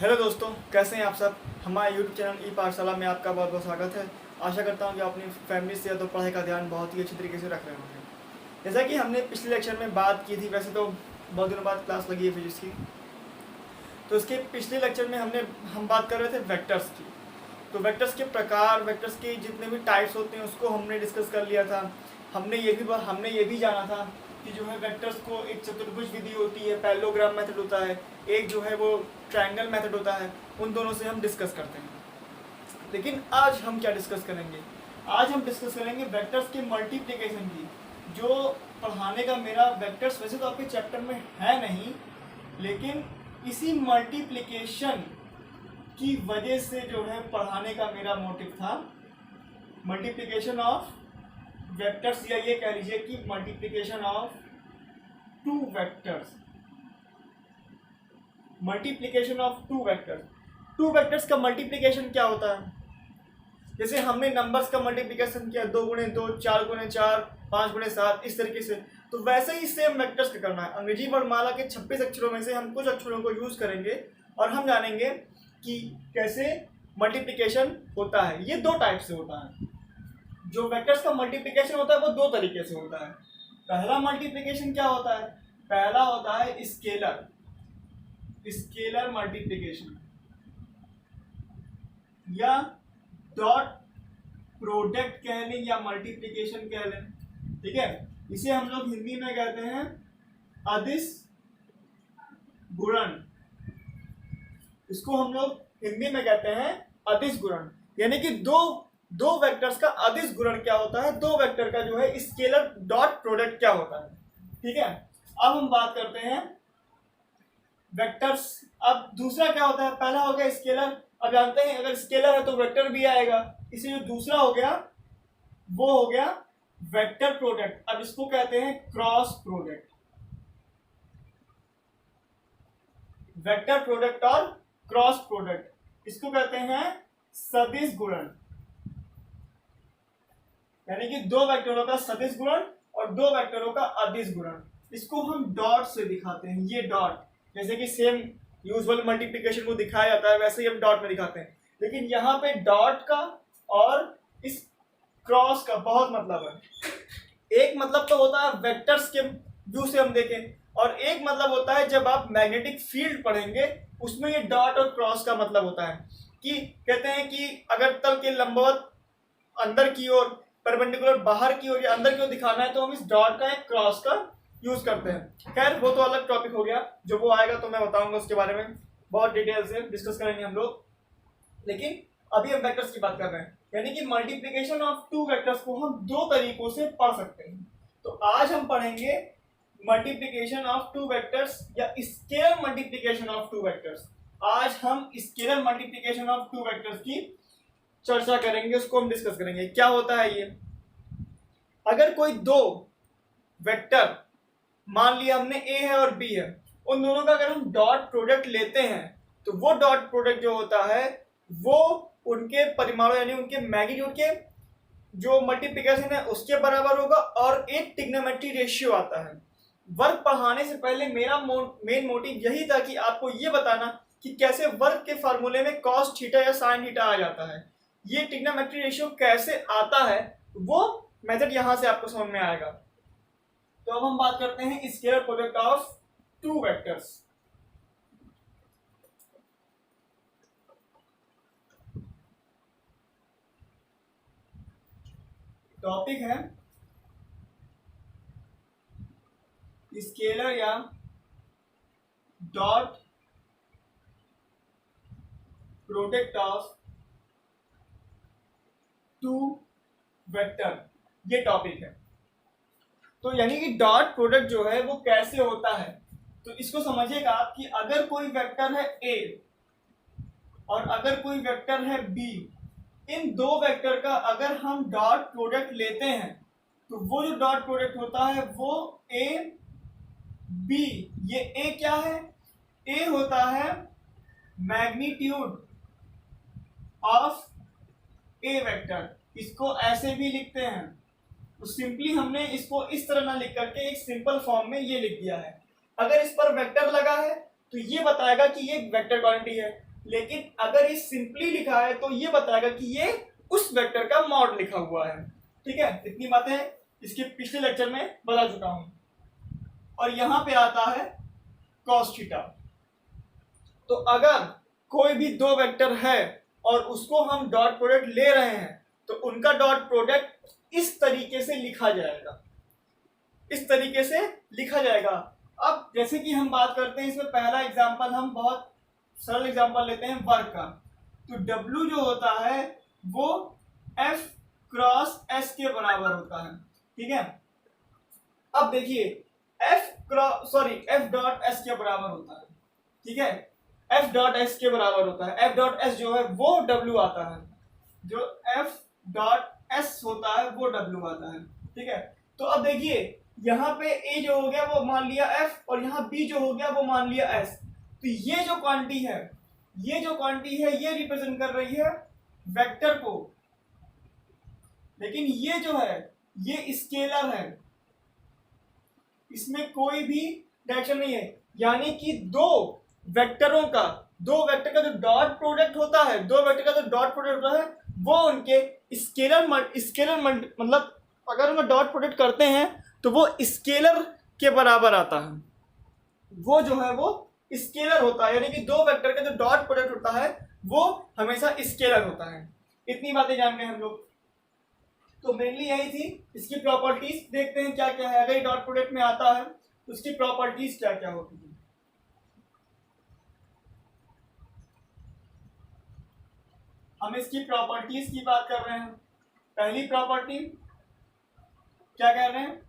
Hello दोस्तों, कैसे हैं आप सब। हमारे यूट्यूब चैनल ई पाठशाला में आपका बहुत बहुत स्वागत है। आशा करता हूं कि अपनी फैमिली से या तो पढ़ाई का ध्यान बहुत ही अच्छी तरीके से रख रहे होंगे। जैसा कि हमने पिछले लेक्चर में बात की थी, वैसे तो बहुत दिनों बाद क्लास लगी है फिजिक्स की, तो इसके पिछले लेक्चर में हम बात कर रहे थे वेक्टर्स की। तो वेक्टर्स के प्रकार, वेक्टर्स के जितने भी टाइप्स होते हैं उसको हमने डिस्कस कर लिया था। हमने ये भी जाना था कि जो है वेक्टर्स को एक चतुर्भुज विधि होती है, पैरेललोग्राम मेथड होता है, एक जो है वो ट्रायंगल मेथड होता है, उन दोनों से हम डिस्कस करते हैं। लेकिन आज हम क्या डिस्कस करेंगे? आज हम डिस्कस करेंगे वेक्टर्स के मल्टीप्लिकेशन की। जो पढ़ाने का मेरा वेक्टर्स वैसे तो आपके चैप्टर में है नहीं, लेकिन इसी मल्टीप्लिकेशन की वजह से जो है पढ़ाने का मेरा मोटिव था। मल्टीप्लिकेशन ऑफ वेक्टर्स, या ये कह लीजिए कि multiplication of two vectors. Multiplication of two vectors. Two vectors का मल्टीप्लिकेशन क्या होता है? जैसे हमने नंबर्स का मल्टीप्लिकेशन किया 2 गुणे 2, 4 गुणे 4, 5 गुणे 7, इस तरीके से। तो वैसे ही सेम वेक्टर्स का करना है। अंग्रेजी वर्णमाला के 26 अक्षरों में से हम कुछ अक्षरों को यूज करेंगे और हम जानेंगे कि कैसे मल्टीप्लिकेशन होता है। ये दो टाइप से होता है। जो वेक्टर्स का मल्टीप्लिकेशन होता है वो दो तरीके से होता है। पहला मल्टीप्लिकेशन क्या होता है? पहला होता है स्केलर मल्टीप्लिकेशन, या डॉट प्रोडक्ट कह लें या मल्टीप्लिकेशन कह लें। ठीक है, इसे हम लोग हिंदी में कहते हैं अदिश गुणन। इसको हम लोग हिंदी में कहते हैं अदिश गुणन, यानी कि दो वेक्टर्स का अदिश गुणन क्या होता है, दो वेक्टर का जो है स्केलर डॉट प्रोडक्ट क्या होता है। ठीक है, अब हम बात करते हैं वेक्टर्स। अब दूसरा क्या होता है? पहला हो गया स्केलर। अब जानते हैं अगर स्केलर है तो वेक्टर भी आएगा, इसलिए जो दूसरा हो गया वो हो गया वेक्टर प्रोडक्ट। अब इसको कहते हैं क्रॉस प्रोडक्ट। वेक्टर प्रोडक्ट और क्रॉस प्रोडक्ट, इसको कहते हैं सदिश गुणन। यानी कि दो वेक्टरों का सदिश गुणन और दो वेक्टरों का अदिश गुणन। इसको हम डॉट से दिखाते हैं। ये डॉट, जैसे कि सेम यूजुअल मल्टीप्लिकेशन को दिखाया जाता है वैसे ही हम डॉट में दिखाते हैं, लेकिन यहाँ पे डॉट का और इस क्रॉस का बहुत मतलब है। एक मतलब तो होता है वेक्टर्स के व्यू से हम देखें, और एक मतलब होता है जब आप मैग्नेटिक फील्ड पढ़ेंगे उसमें ये डॉट और क्रॉस का मतलब होता है कि कहते हैं कि अगर तल के लंबवत अंदर की ओर, परपेंडिकुलर बाहर की ओर या अंदर की ओर दिखाना है तो हम इस डॉट का या क्रॉस का यूज करते हैं। खैर वो तो अलग टॉपिक हो गया, जो वो आएगा तो मैं बताऊंगा उसके बारे में, बहुत डिटेल से डिस्कस करेंगे हम लोग। लेकिन अभी हम वेक्टर्स की बात कर रहे हैं, यानी कि मल्टीप्लिकेशन ऑफ टू वेक्टर्स को हम दो तरीकों से पढ़ सकते हैं। तो आज हम पढ़ेंगे मल्टीप्लिकेशन ऑफ टू वेक्टर्स या scalar multiplication of two vectors. आज हम scalar multiplication of two vectors की चर्चा करेंगे, उसको हम डिस्कस करेंगे। क्या होता है ये? अगर कोई दो वेक्टर, मान लिया हमने ए है और बी है, उन दोनों का अगर हम डॉट प्रोडक्ट लेते हैं तो वो डॉट प्रोडक्ट जो होता है वो उनके परिमाणों यानी उनके मैग्नीट्यूड के जो मल्टीप्लिकेशन है उसके बराबर होगा, और एक ट्रिग्नोमेट्री रेशियो आता है। वर्ग पढ़ाने से पहले मेरा मेन मोटिव यही था कि आपको ये बताना कि कैसे वर्ग के फार्मूले में कॉस थीटा या साइन थीटा आ जाता है। ये ट्रिग्नोमेट्री रेशियो कैसे आता है वो मेथड यहां से आपको समझ में आएगा। तो अब हम बात करते हैं scalar product of two vectors. Topic है स्केलर या dot product of two vector, ये टॉपिक है। तो यानी कि डॉट प्रोडक्ट जो है वो कैसे होता है, तो इसको समझिएगा आप कि अगर कोई वेक्टर है ए और अगर कोई वेक्टर है बी, इन दो वेक्टर का अगर हम डॉट प्रोडक्ट लेते हैं तो वो जो डॉट प्रोडक्ट होता है वो ए बी, ये ए क्या है? ए होता है मैग्नीट्यूड ऑफ ए वेक्टर। इसको ऐसे भी लिखते हैं, तो सिंपली हमने इसको इस तरह ना लिख करके एक सिंपल फॉर्म में ये लिख दिया है। अगर इस पर वेक्टर लगा है तो ये बताएगा कि ये वेक्टर क्वांटिटी है, लेकिन अगर ये सिंपली लिखा है तो ये बताएगा कि ये उस वेक्टर का मॉड लिखा हुआ है। ठीक है, इतनी बातें इसके पिछले लेक्चर में बता चुका हूं। और यहां पे आता है cos थीटा। तो अगर कोई भी दो वेक्टर है और उसको हम डॉट प्रोडक्ट ले रहे हैं तो उनका डॉट प्रोडक्ट इस तरीके से लिखा जाएगा, इस तरीके से लिखा जाएगा। अब जैसे कि हम बात करते हैं, इसमें पहला एग्जांपल हम बहुत सरल एग्जांपल लेते हैं वर्क का। तो W जो होता है वो F क्रॉस S के बराबर होता है। ठीक है, अब देखिए F डॉट S के बराबर होता है। ठीक है, F डॉट S के बराबर होता है। F डॉट S जो है वो W आता है, जो F डॉट S होता है वो W आता है। ठीक है, तो अब देखिए यहाँ पे A जो हो गया वो मान लिया F और यहाँ B जो हो गया वो मान लिया S। तो ये जो क्वांटिटी है ये रिप्रेजेंट कर रही है वेक्टर को, लेकिन ये जो है ये स्केलर है, इसमें कोई भी डायरेक्शन नहीं है। यानी कि दो वेक्टर का जो डॉट प्रोडक्ट होता है, वो उनके स्केलर मतलब अगर उनका डॉट प्रोडक्ट करते हैं तो वो स्केलर के बराबर आता है। वो जो है वो स्केलर होता है, यानी कि दो वेक्टर का जो डॉट प्रोडक्ट होता है वो हमेशा स्केलर होता है। इतनी बातें जान गए हम लोग। तो मेनली यही थी। इसकी प्रॉपर्टीज देखते हैं क्या क्या है। अगर ये डॉट प्रोडक्ट में आता है तो उसकी प्रॉपर्टीज क्या क्या होती है। हम इसकी प्रॉपर्टीज की बात कर रहे हैं। पहली प्रॉपर्टी क्या कह रहे हैं,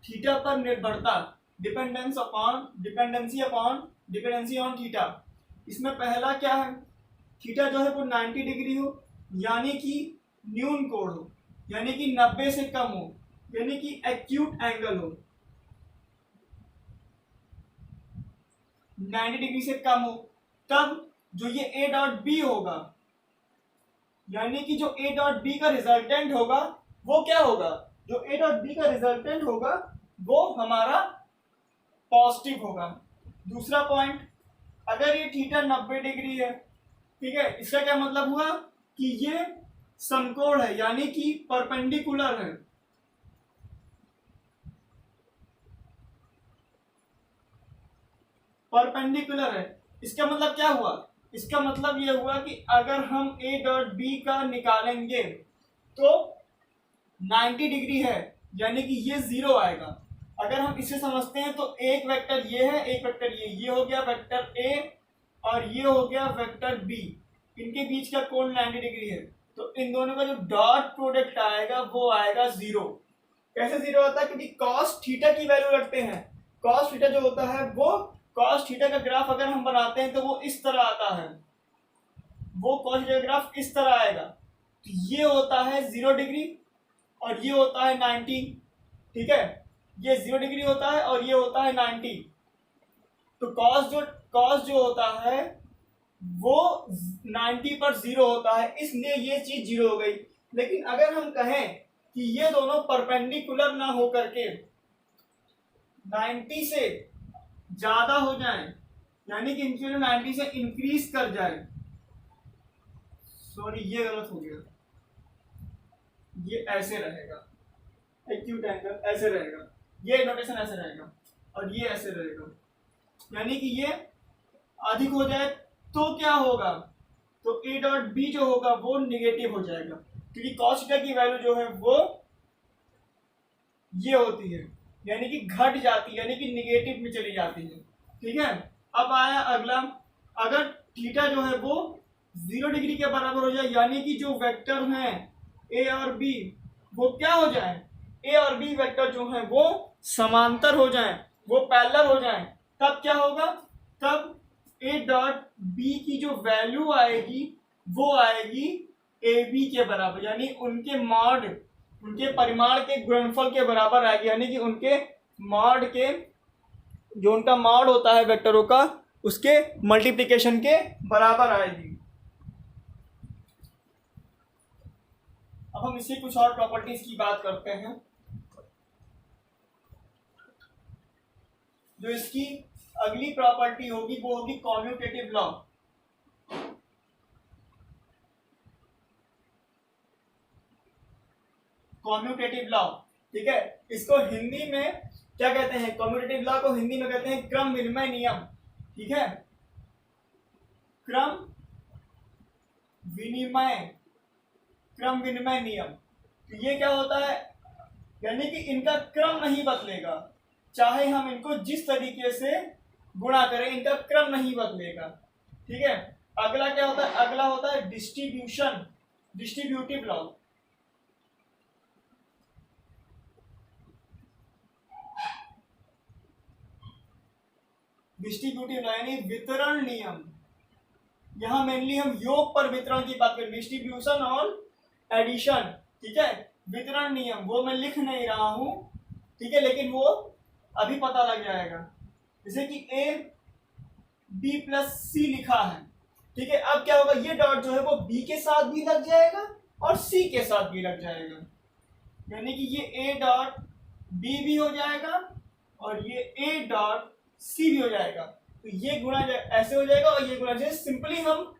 थीटा पर निर्भरता, डिपेंडेंसी ऑन थीटा। इसमें पहला क्या है, थीटा जो है वो 90 डिग्री हो, यानी कि न्यून कोण हो, यानी कि 90 से कम हो, यानी कि एक्यूट एंगल हो। 90 डिग्री से कम हो, तब जो ये A डॉट बी होगा, यानी कि जो A डॉट बी का रिजल्टेंट होगा वो क्या होगा, जो A डॉट बी का रिजल्टेंट होगा वो हमारा पॉजिटिव होगा। दूसरा पॉइंट, अगर ये थीटा 90 डिग्री है, ठीक है, इसका क्या मतलब हुआ कि ये समकोण है, यानी कि परपेंडिकुलर है। परपेंडिकुलर है, इसका मतलब क्या हुआ, इसका मतलब ये हुआ कि अगर हम A डॉट बी का निकालेंगे तो 90 डिग्री है, यानी कि ये 0 आएगा। अगर हम इसे समझते हैं तो एक वेक्टर ये है, एक वेक्टर ये हो गया वेक्टर A और ये हो गया वेक्टर B। इनके बीच का कोण 90 डिग्री है, तो इन दोनों का जो डॉट प्रोडक्ट आएगा वो आएगा 0। कैसे 0 आता है, क्योंकि कॉस थीटा की वैल्यू रखते हैं। कॉस थीटा जो होता है वो, कॉस थीटा का ग्राफ अगर हम बनाते हैं तो वो इस तरह आता है, वो कॉस थीटा का ग्राफ इस तरह आएगा। तो ये होता है 0 डिग्री और ये होता है 90। ठीक है, ये 0 डिग्री होता है और ये होता है 90। तो कॉस जो होता है वो 90 पर 0 होता है, इसलिए ये चीज 0 हो गई। लेकिन अगर हम कहें कि ये दोनों परपेंडिकुलर ना हो करके 90 से ज्यादा हो जाए, यानी कि इनकी वैल्यू 90 से इंक्रीज कर जाए, सॉरी ये गलत हो गया, ये ऐसे रहेगा, एक्यूट एंगल ऐसे रहेगा, ये नोटेशन ऐसे रहेगा और ये ऐसे रहेगा, यानी कि ये अधिक हो जाए तो क्या होगा, तो A डॉट बी जो होगा वो निगेटिव हो जाएगा, क्योंकि कॉस थीटा की वैल्यू जो है वो ये होती है, यानी कि घट जाती है, यानी कि निगेटिव में चली जाती है। ठीक है, अब आया अगला, अगर थीटा जो है वो 0 डिग्री के बराबर हो जाए, यानी कि जो वेक्टर हैं A और B वो क्या हो जाए, A और B वेक्टर जो है वो समांतर हो जाए, वो पैरेलल हो जाए, तब क्या होगा, तब A डॉट B की जो वैल्यू आएगी वो आएगी AB के बराबर, यानी उनके परिमाण के गुणनफल के बराबर आएगी, यानी कि उनके मॉड के, जो उनका मॉड होता है वेक्टरों का उसके मल्टीप्लिकेशन के बराबर आएगी। अब हम इसकी कुछ और प्रॉपर्टीज की बात करते हैं। जो इसकी अगली प्रॉपर्टी होगी वो होगी कॉम्यूटेटिव लॉ। कॉम्यूटेटिव लॉ, ठीक है, इसको हिंदी में क्या कहते हैं? कॉम्यूटेटिव लॉ को हिंदी में कहते हैं क्रम विनिमय नियम, ठीक है, क्रम विनिमय नियम। तो ये क्या होता है? यानी कि इनका क्रम नहीं बदलेगा, चाहे हम इनको जिस तरीके से गुणा करें इनका क्रम नहीं बदलेगा, ठीक है। अगला क्या होता है? अगला होता है डिस्ट्रीब्यूटिव लॉ। डिस्ट्रीब्यूटिव लॉ यानी वितरण नियम। यहां मेनली हम योग पर वितरण की बात करें, डिस्ट्रीब्यूशन और एडिशन, ठीक है। वितरण नियम वो मैं लिख नहीं रहा हूं, ठीक है, लेकिन वो अभी पता लग जाएगा। जैसे कि a b प्लस सी लिखा है, ठीक है। अब क्या होगा? ये डॉट जो है वो b के साथ भी लग जाएगा और c के साथ भी लग जाएगा, यानी कि ये a डॉट b भी हो जाएगा और ये a डॉट c भी हो जाएगा। तो ये गुणा ऐसे हो जाएगा और ये गुणा, जैसे सिंपली हम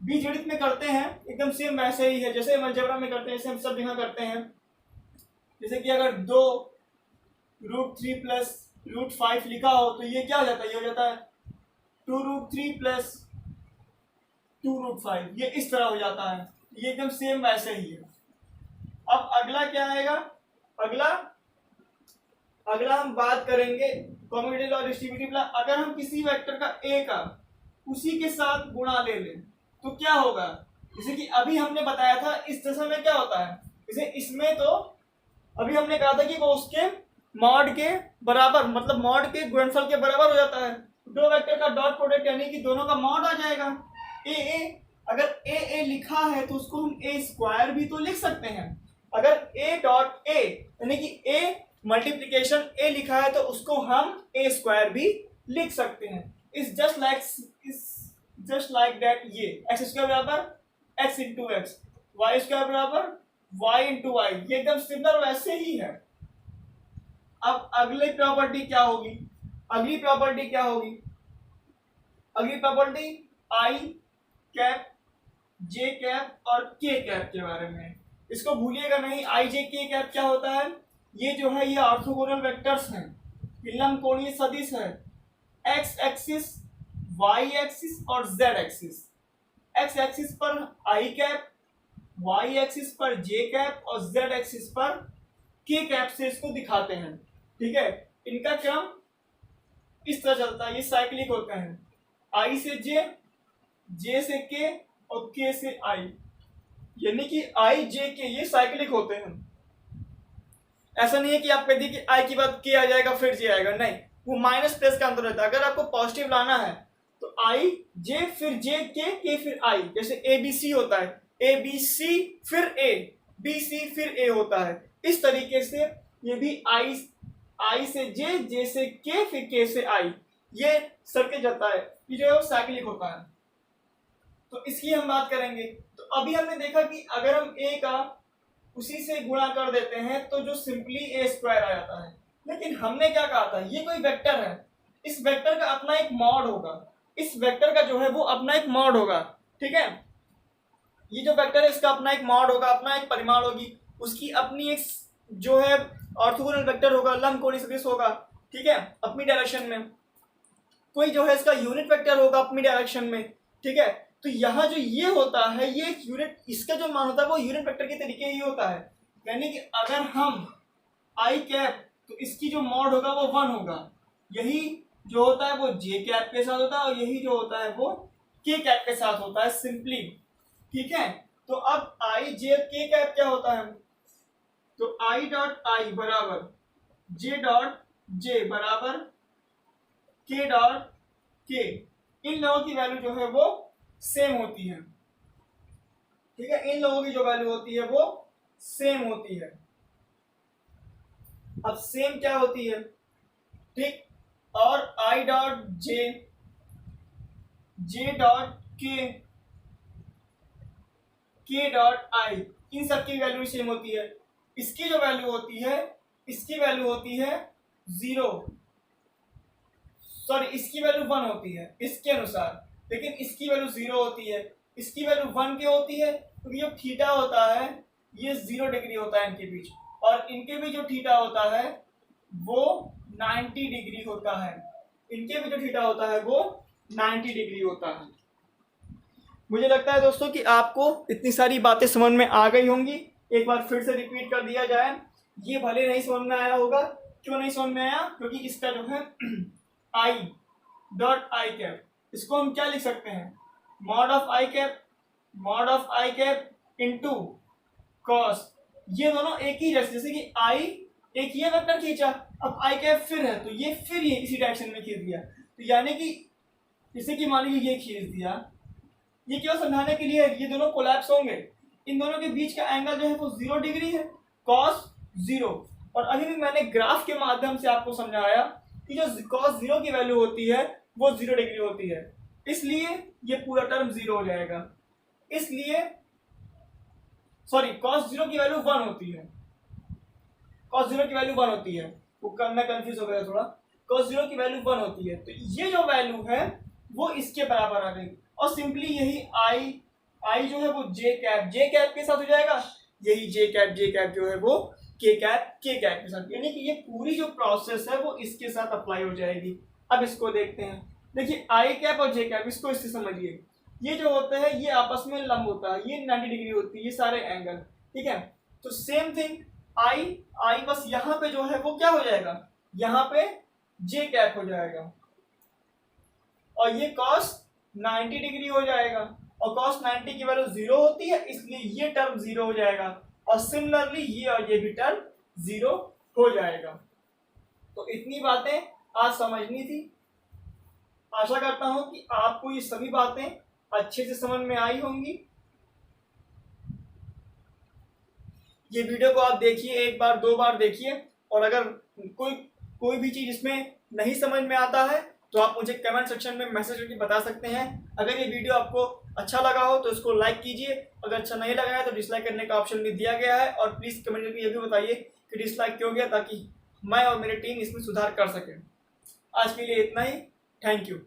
बीजगणित में करते हैं एकदम सेम वैसे ही है, जैसे हम अलजेब्रा में करते हैं ऐसे हम सब यहाँ करते हैं। जैसे कि अगर 2 √3 प्लस √5 लिखा हो तो ये क्या हो जाता है? ये हो जाता है 2√3 प्लस 2√5, ये इस तरह हो जाता है। ये एकदम सेम वैसे ही है। अब अगला क्या आएगा? अगला हम बात करेंगे कॉम्यूटेटिव और डिस्ट्रीब्यूटिव लॉ। अगर हम किसी वेक्टर का a का उसी के साथ गुणा ले लें तो क्या होगा? जैसे कि अभी हमने बताया था इस दशा में क्या होता है, जैसे इसमें तो अभी हमने कहा था कि वो उसके मॉड के बराबर, मतलब मॉड के गुणनफल के बराबर हो जाता है। दो वेक्टर का डॉट प्रोडक्ट यानी कि दोनों का मॉड आ जाएगा। ए अगर ए लिखा है तो उसको हम ए स्क्वायर भी तो लिख सकते हैं। अगर ए डॉट ए यानी कि ए मल्टीप्लीकेशन ए लिखा है तो उसको हम ए स्क्वायर भी लिख सकते हैं। इस जस्ट लाइक दैट ये एक्स स्क्वायर बराबर x into x, y square बराबर वाई इंटू वाई, ये एकदम सिमिलर वैसे ही है। अब अगली प्रॉपर्टी क्या होगी? अगली प्रॉपर्टी आई कैप जे कैप और के कैप के बारे में। इसको भूलिएगा नहीं, आई जे के कैप क्या होता है? ये जो है ये ऑर्थोगोनल वेक्टर्स हैं, लंबकोणीय सदिश है। एक्स एक्सिस, वाई एक्सिस और जेड एक्सिस। एक्स एक्सिस पर आई कैप, वाई एक्सिस पर जे कैप और जेड एक्सिस पर के कैप से इसको दिखाते हैं, ठीक है। इनका क्रम इस तरह चलता है, ये साइक्लिक होते हैं। आई से जे से के और के से आई, यानी कि आई जे के ये साइक्लिक होते हैं। ऐसा नहीं है कि आप कहते कि आई की बाद के आ जाएगा फिर जे आएगा, नहीं, वो माइनस प्लस का अंतर रहता है। अगर आपको पॉजिटिव लाना है तो आई जे फिर जे के फिर आई, जैसे ए बी सी होता है, ए बी सी फिर ए, बी सी फिर ए होता है। इस तरीके से ये भी आई से जे से के फिर के से आई, ये सर्किल जाता है, ये जो है वो साइक्लिक होता है। तो इसकी हम बात करेंगे। तो अभी हमने देखा कि अगर हम ए का उसी से गुणा कर देते हैं तो जो सिंपली ए स्क्वायर आ जाता है। लेकिन हमने क्या कहा था? ये कोई वेक्टर है, इस वेक्टर का अपना एक मॉड होगा, इस वेक्टर का जो है वो अपना एक मॉड होगा, ठीक है। ये जो वेक्टर है इसका अपना एक मॉड होगा, अपना एक परिमाण होगी, उसकी अपनी एक जो है ऑर्थोगोनल वेक्टर होगा, लंबकोणीय सदिश होगा, ठीक है, अपनी डायरेक्शन में। कोई जो है इसका यूनिट वेक्टर होगा अपनी डायरेक्शन में, ठीक है। तो यहाँ जो ये होता है ये यूनिट, इसका जो मान होता है वो यूनिट वेक्टर के तरीके ही होता है। यानी कि अगर हम आई कैप तो इसकी जो मॉड होगा वो 1 होगा, यही जो होता है वो जे कैप के साथ होता है और यही जो होता है वो के कैप के साथ होता है, सिंपली, ठीक है। तो अब आई जे के कैप क्या होता है? तो आई डॉट आई बराबर जे डॉट जे बराबर के डॉट के, इन लोगों की वैल्यू जो है वो सेम होती है, ठीक है। इन लोगों की जो वैल्यू होती है वो सेम होती है। अब सेम क्या होती है, ठीक, और I dot J J dot के डॉट आई, इन सब की वैल्यू सेम होती है। इसकी जो वैल्यू होती है, इसकी वैल्यू होती है 0, सॉरी इसकी वैल्यू 1 होती है इसके अनुसार, लेकिन इसकी वैल्यू 0 होती है। इसकी वैल्यू 1 क्यों होती है? क्योंकि जो थीटा होता है ये 0 डिग्री होता है इनके बीच, और इनके बीच जो थीटा होता है वो 90 डिग्री होता है। इनके बीच जो थीटा होता है वो 90 डिग्री होता है। मुझे लगता है दोस्तों कि आपको इतनी सारी बातें समझ में आ गई होंगी। एक बार फिर से रिपीट कर दिया जाए। ये भले नहीं समझ में आया होगा, क्यों नहीं समझ में आया? क्योंकि इसका जो है आई डॉट आई कैप, इसको हम क्या लिख सकते हैं? Mod of I cap into cos. ये दोनों एक ही जैसे कि आई एक ये वेक्टर खींचा, अब आई कैप फिर है तो ये फिर ये इसी डायरेक्शन में खींच दिया, तो यानी कि जैसे कि मान लीजिए ये खींच दिया, ये क्यों समझाने के लिए ये दोनों कोलैप्स होंगे। इन दोनों के बीच का एंगल जो है वो 0 डिग्री है, कॉस 0। और अभी भी मैंने ग्राफ के माध्यम से आपको समझाया कि जो कॉस 0 की वैल्यू होती है वो 0 डिग्री होती है, इसलिए ये पूरा टर्म 0 हो जाएगा। इसलिए सॉरी कॉस 0 की वैल्यू 1 होती है, कॉस 0 की वैल्यू 1 होती है, वो मैं कंफ्यूज हो गया थोड़ा। कॉस 0 की वैल्यू 1 होती है, तो ये जो वैल्यू है वो इसके बराबर आ गई, और सिंपली यही आई जो है वो जे कैप के साथ हो जाएगा, यही जे कैप जो है वो के कैप के साथ, यानी कि ये पूरी जो प्रोसेस है वो इसके साथ अप्लाई हो जाएगी। अब इसको देखते हैं। देखिए आई कैप और जे कैप, इसको इससे समझिए। ये जो होता है ये आपस में लंब होता है, ये 90 डिग्री होती है, ये सारे एंगल, ठीक है। तो सेम थिंग आई बस यहाँ पे जो है वो क्या हो जाएगा, यहाँ पे जे कैप हो जाएगा, और ये कॉस 90 डिग्री हो जाएगा, और कॉस 90 की वैल्यू 0 होती है, इसलिए ये टर्म 0 हो जाएगा, और सिमिलरली ये और ये भी टर्म 0 हो जाएगा। तो इतनी बातें आज समझनी थी। आशा करता हूं कि आपको ये सभी बातें अच्छे से समझ में आई होंगी। ये वीडियो को आप देखिए, एक बार 2 बार देखिए, और अगर कोई भी चीज इसमें नहीं समझ में आता है तो आप मुझे कमेंट सेक्शन में मैसेज करके बता सकते हैं। अगर ये वीडियो आपको अच्छा लगा हो तो इसको लाइक कीजिए, अगर अच्छा नहीं लगा है तो डिसलाइक करने का ऑप्शन भी दिया गया है, और प्लीज़ कमेंट करके ये भी बताइए कि डिसलाइक क्यों गया, ताकि मैं और मेरी टीम इसमें सुधार कर सकें। आज के लिए इतना ही, थैंक यू।